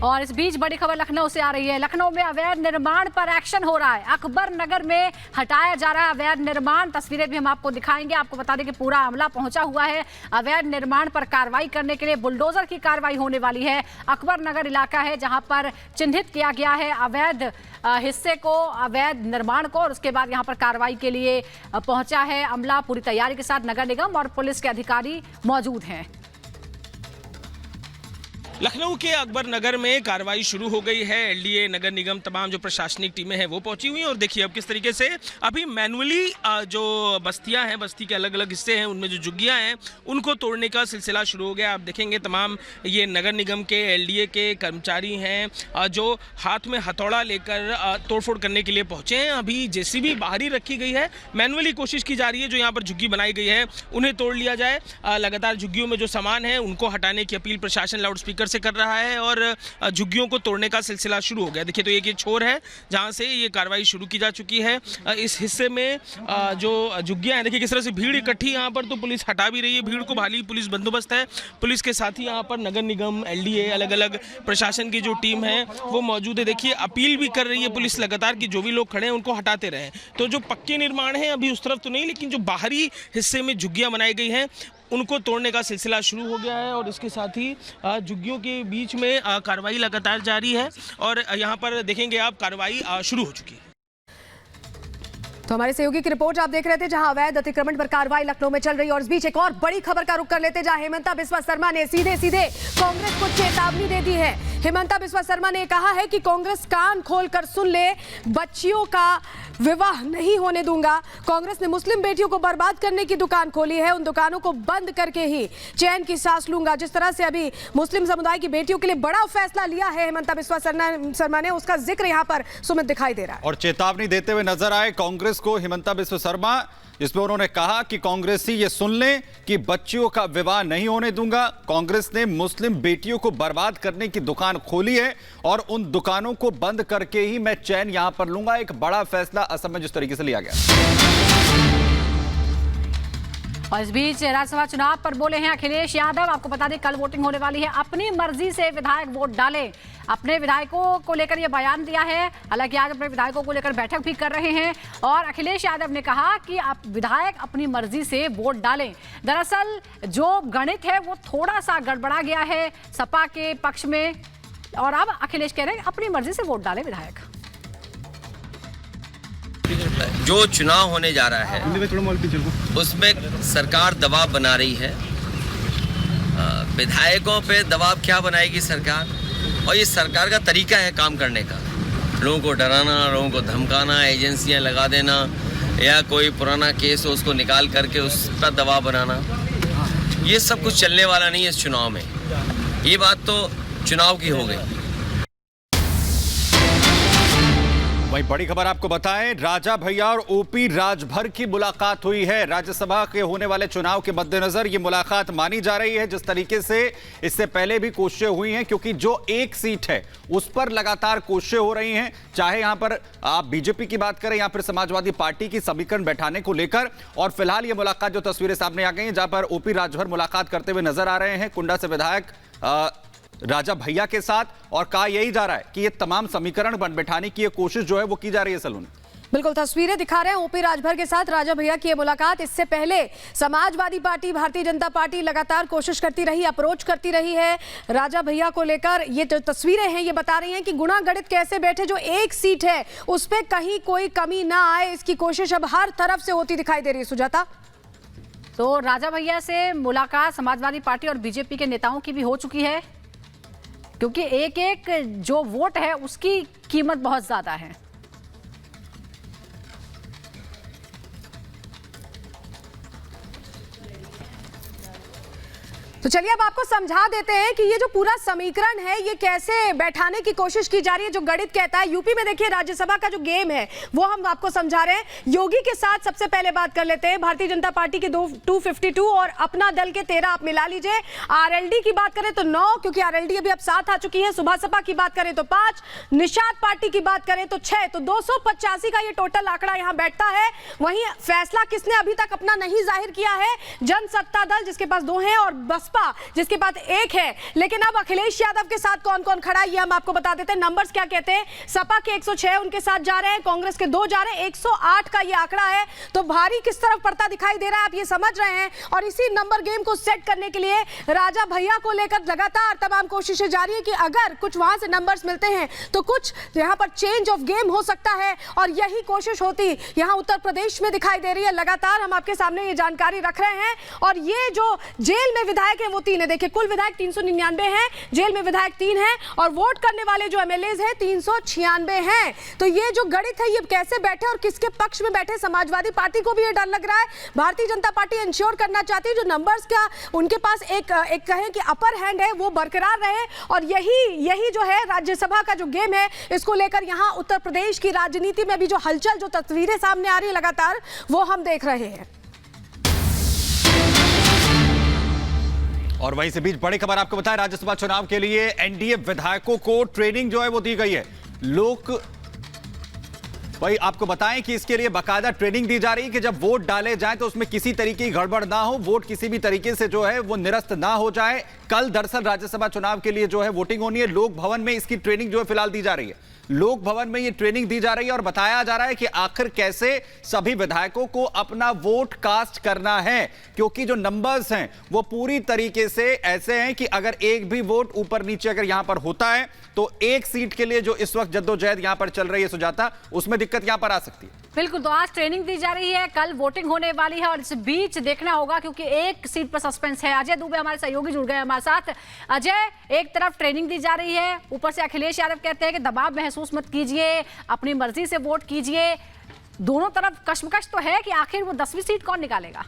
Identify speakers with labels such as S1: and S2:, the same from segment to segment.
S1: और इस बीच बड़ी खबर लखनऊ से आ रही है। लखनऊ में अवैध निर्माण पर एक्शन हो रहा है। अकबर नगर में हटाया जा रहा है अवैध निर्माण। तस्वीरें भी हम आपको दिखाएंगे। आपको बता दें कि पूरा अमला पहुंचा हुआ है। अवैध निर्माण पर कार्रवाई करने के लिए बुलडोजर की कार्रवाई होने वाली है। अकबर नगर इलाका है जहां पर चिन्हित किया गया है अवैध हिस्से को, अवैध निर्माण को, और उसके बाद यहां पर कार्रवाई के लिए पहुंचा है अमला पूरी तैयारी के साथ। नगर निगम और पुलिस के अधिकारी मौजूद हैं।
S2: लखनऊ के अकबर नगर में कार्रवाई शुरू हो गई है। एलडीए, नगर निगम, तमाम जो प्रशासनिक टीमें हैं वो पहुंची हुई हैं। और देखिए अब किस तरीके से अभी मैनुअली जो बस्तियां हैं, बस्ती के अलग अलग हिस्से हैं, उनमें जो झुग्गियां हैं उनको तोड़ने का सिलसिला शुरू हो गया। आप देखेंगे तमाम ये नगर निगम के, एलडीए के कर्मचारी हैं जो हाथ में हथौड़ा लेकर तोड़फोड़ करने के लिए पहुंचे हैं। अभी जेसीबी बाहर ही रखी गई है। मैनुअली कोशिश की जा रही है जो यहाँ पर झुग्गी बनाई गई है उन्हें तोड़ लिया जाए। लगातार झुग्गियों में जो सामान है उनको हटाने की अपील प्रशासन लाउड स्पीकर से कर रहा है और झुग्गियों को तोड़ने का सिलसिला शुरू हो गया। देखिए तो ये छोर है जहां से ये कार्रवाई शुरू की जा चुकी है। इस हिस्से में जो झुग्गियां हैं, देखिए किस तरह से भीड़ इकट्ठी यहाँ पर, तो पुलिस हटा भी रही है भीड़ को। भारी पुलिस बंदोबस्त है। पुलिस के साथ ही यहाँ पर नगर निगम, एलडीए, अलग अलग प्रशासन की जो टीम है वो मौजूद है। देखिए अपील भी कर रही है पुलिस लगातार कि जो भी लोग खड़े हैं उनको हटाते रहे। तो जो पक्के निर्माण है अभी उस तरफ तो नहीं, लेकिन जो बाहरी हिस्से में झुग्गियां बनाई गई हैं उनको तोड़ने का सिलसिला शुरू हो गया है। और इसके साथ ही झुग्गियों के बीच में कार्रवाई लगातार जारी है और यहाँ पर देखेंगे आप कार्रवाई शुरू हो चुकी है।
S3: तो हमारे सहयोगी की रिपोर्ट आप देख रहे थे जहां अवैध अतिक्रमण पर कार्रवाई लखनऊ में चल रही है। और इस बीच एक और बड़ी खबर का रुख कर लेते जहां हेमंता बिस्वा शर्मा ने सीधे सीधे कांग्रेस को चेतावनी दे दी है। हेमंता बिस्वा शर्मा ने कहा है कि कांग्रेस कान खोलकर सुन ले, बच्चियों का विवाह नहीं होने दूंगा। कांग्रेस ने मुस्लिम बेटियों को बर्बाद करने की दुकान खोली है, उन दुकानों को बंद करके ही चैन की सांस लूंगा। जिस तरह से अभी मुस्लिम समुदाय की बेटियों के लिए बड़ा फैसला लिया है हेमंता बिस्वा शर्मा ने, उसका जिक्र यहाँ पर सुमित दिखाई दे रहा है।
S4: और चेतावनी देते हुए नजर आए कांग्रेस को हेमंता बिस्वा शर्मा, जिसमें उन्होंने कहा कि कांग्रेसी ये सुन लें कि बच्चियों का विवाह नहीं होने दूंगा। कांग्रेस ने मुस्लिम बेटियों को बर्बाद करने की दुकान खोली है और उन दुकानों को बंद करके ही मैं चैन यहां पर लूंगा। एक बड़ा फैसला असम में जिस तरीके से लिया गया।
S1: और इस बीच राज्यसभा चुनाव पर बोले हैं अखिलेश यादव। आपको बता दें कल वोटिंग होने वाली है। अपनी मर्जी से विधायक वोट डालें, अपने विधायकों को लेकर यह बयान दिया है। हालांकि आज अपने विधायकों को लेकर बैठक भी कर रहे हैं और अखिलेश यादव ने कहा कि आप विधायक अपनी मर्जी से वोट डालें। दरअसल जो गणित है वो थोड़ा सा गड़बड़ा गया है सपा के पक्ष में और अब अखिलेश कह रहे हैं अपनी मर्जी से वोट डालें विधायक।
S5: जो चुनाव होने जा रहा है उसमें सरकार दबाव बना रही है। विधायकों पे दबाव क्या बनाएगी सरकार, और ये सरकार का तरीका है काम करने का। लोगों को डराना, लोगों को धमकाना, एजेंसियां लगा देना या कोई पुराना केस हो उसको निकाल करके उस पर दबाव बनाना, ये सब कुछ चलने वाला नहीं है इस चुनाव में। ये बात तो चुनाव की हो गई।
S4: वहीं बड़ी खबर आपको बताएं, राजा भैया और ओपी राजभर की मुलाकात हुई है। राज्यसभा के होने वाले चुनाव के मद्देनजर ये मुलाकात मानी जा रही है। जिस तरीके से इससे पहले भी कोशिशें हुई हैं, क्योंकि जो एक सीट है उस पर लगातार कोशिशें हो रही हैं, चाहे यहां पर आप बीजेपी की बात करें या फिर समाजवादी पार्टी की समीकरण बैठाने को लेकर। और फिलहाल ये मुलाकात जो तस्वीरें सामने आ गई हैं जहां पर ओपी राजभर मुलाकात करते हुए नजर आ रहे हैं कुंडा से विधायक राजा भैया के साथ, और कहा यही जा रहा है कि ये तमाम समीकरण बैठाने की ये कोशिश जो है वो की जा रही है। सलून
S3: बिल्कुल तस्वीरें दिखा रहे हैं ओपी राजभर के साथ राजा भैया की मुलाकात। इससे पहले समाजवादी पार्टी, भारतीय जनता पार्टी लगातार कोशिश करती रही, अप्रोच करती रही है राजा भैया को लेकर। ये जो तस्वीरें हैं ये बता रही हैं कि गुणा गणित कैसे बैठे, जो एक सीट है उस पर कहीं कोई कमी ना आए, इसकी कोशिश अब हर तरफ से होती दिखाई दे रही है। सुजाता,
S1: तो राजा भैया से मुलाकात समाजवादी पार्टी और बीजेपी के नेताओं की भी हो चुकी है, क्योंकि एक एक जो वोट है उसकी कीमत बहुत ज्यादा है।
S3: तो चलिए अब आपको समझा देते हैं कि ये जो पूरा समीकरण है ये कैसे बैठाने की कोशिश की जा रही है, जो गणित कहता है। यूपी में देखिए राज्यसभा का जो गेम है वो हम आपको समझा रहे हैं। योगी के साथ सबसे पहले बात कर लेते हैं। भारतीय जनता पार्टी के 252 और अपना दल के 13 आप मिला लीजिए। आरएलडी की बात करें तो 9, क्योंकि आरएलडी अभी अब 7 आ चुकी है। सुबह सपा की बात करें तो 5, निषाद पार्टी की बात करें तो 6, तो 285 का ये टोटल आंकड़ा यहां बैठता है। वहीं फैसला किसने अभी तक अपना नहीं जाहिर किया है, जनसत्ता दल जिसके पास 2 हैं और बसपा बसपा जिसके पास 1 है। लेकिन अब अखिलेश यादव के साथ कौन कौन खड़ा है ये हम आपको बता देते हैं। नंबर्स क्या कहते हैं। सपा के 106 उनके साथ जा रहे हैं, कांग्रेस के 2 जा रहे हैं, 108 का ये आंकड़ा है। तो भारी किस तरफ पड़ता दिखाई दे रहा है आप ये समझ रहे हैं। और इसी नंबर गेम को सेट करने के लिए राजा भैया को लेकर लगातार तमाम कोशिशें जारी है कि अगर कुछ वहां से नंबर्स मिलते हैं तो कुछ यहां पर चेंज ऑफ गेम हो सकता है। और यही कोशिश होती यहां उत्तर प्रदेश में दिखाई दे रही है। लगातार हम आपके सामने ये जानकारी रख रहे हैं। और ये जो जेल में विधायक हैं वो 3 है। देखिए कुल विधायक 399 हैं, जेल में विधायक 3 हैं और वोट करने वाले जो एमएलएज हैं 396 हैं। तो ये जो गणित है ये कैसे बैठे और किसके पक्ष में बैठे, समाजवादी पार्टी को भी ये डर लग रहा है। भारतीय जनता पार्टी इंश्योर करना चाहती है जो नंबर्स का उनके पास एक कहें कि अपर हैंड है वो बरकरार रहे। और यही जो है राज्यसभा का जो गेम है इसको लेकर यहां उत्तर प्रदेश की राजनीति में भी जो हलचल, जो तस्वीरें सामने आ रही है लगातार वो हम देख रहे हैं।
S4: और वहीं से बीच बड़ी खबर आपको बताएं, राज्यसभा चुनाव के लिए एनडीए विधायकों को ट्रेनिंग जो है वो दी गई है। भाई आपको बताएं कि इसके लिए बाकायदा ट्रेनिंग दी जा रही है कि जब वोट डाले जाएं तो उसमें किसी तरीके की गड़बड़ ना हो, वोट किसी भी तरीके से जो है वो निरस्त ना हो जाए। कल दरअसल राज्यसभा चुनाव के लिए जो है वोटिंग होनी है। लोक भवन में इसकी ट्रेनिंग जो है फिलहाल दी जा रही है। लोक भवन में ये ट्रेनिंग दी जा रही है और बताया जा रहा है कि आखिर कैसे सभी विधायकों को अपना वोट कास्ट करना है, क्योंकि जो नंबर्स हैं वो पूरी तरीके से ऐसे हैं कि अगर एक भी वोट ऊपर नीचे अगर यहां पर होता है तो एक सीट के लिए जो इस वक्त जद्दोजहद यहां पर चल रही है सुजाता, उसमें दिक्कत यहां पर आ सकती है।
S1: बिल्कुल, तो आज ट्रेनिंग दी जा रही है, कल वोटिंग होने वाली है और इस बीच देखना होगा क्योंकि एक सीट पर सस्पेंस है। अजय दुबे हमारे सहयोगी जुड़ गए हमारे साथ। अजय, एक तरफ ट्रेनिंग दी जा रही है, ऊपर से अखिलेश यादव कहते हैं कि दबाव महसूस मत कीजिए, अपनी मर्जी से वोट कीजिए। दोनों तरफ कश्मकश तो है कि आखिर वो 10वीं सीट कौन निकालेगा।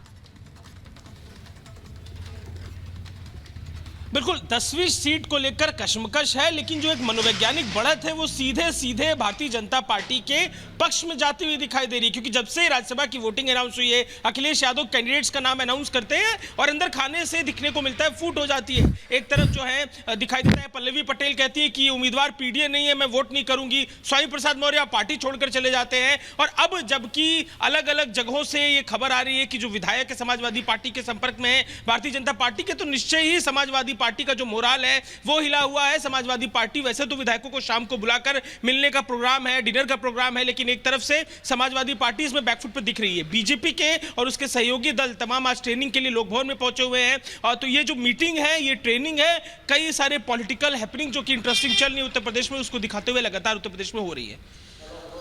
S2: बिल्कुल 10वीं सीट को लेकर कश्मकश है, लेकिन जो एक मनोवैज्ञानिक बढ़त है वो सीधे सीधे भारतीय जनता पार्टी के पक्ष में जाती हुई दिखाई दे रही है। क्योंकि जब से राज्यसभा की वोटिंग अनाउंस हुई है, अखिलेश यादव कैंडिडेट्स का नाम अनाउंस करते हैं और अंदर खाने से दिखने को मिलता है फूट हो जाती है। एक तरफ जो है दिखाई देता है पल्लवी पटेल कहती है कि उम्मीदवार पीडीए नहीं है, मैं वोट नहीं करूंगी। स्वामी प्रसाद मौर्य पार्टी छोड़कर चले जाते हैं। और अब जबकि अलग अलग जगहों से ये खबर आ रही है कि जो विधायक है समाजवादी पार्टी के संपर्क में है भारतीय जनता पार्टी के, तो निश्चय ही समाजवादी पार्टी का जो मोराल है वो हिला हुआ है। समाजवादी पार्टी वैसे तो विधायकों को शाम को बुलाकर मिलने का प्रोग्राम है, डिनर का प्रोग्राम है, लेकिन एक तरफ से समाजवादी पार्टी इसमें बैकफुट पर दिख रही है। बीजेपी के और उसके सहयोगी दल तमाम आज ट्रेनिंग के लिए लोक भवन में पहुंचे हुए हैं। और तो ये जो मीटिंग है, ये ट्रेनिंग है, कई सारे पॉलिटिकल हैपनिंग जो कि इंटरेस्टिंग चल रही है उत्तर प्रदेश में, उसको दिखाते हुए लगातार उत्तर प्रदेश में हो रही है।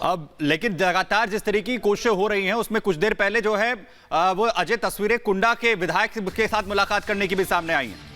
S4: अब लेकिन लगातार जिस तरीके की कोशिशें हो रही हैं उसमें कुछ देर पहले जो है वो अजय तस्वीरें कुंडा के विधायक के साथ मुलाकात करने की भी सामने आई हैं।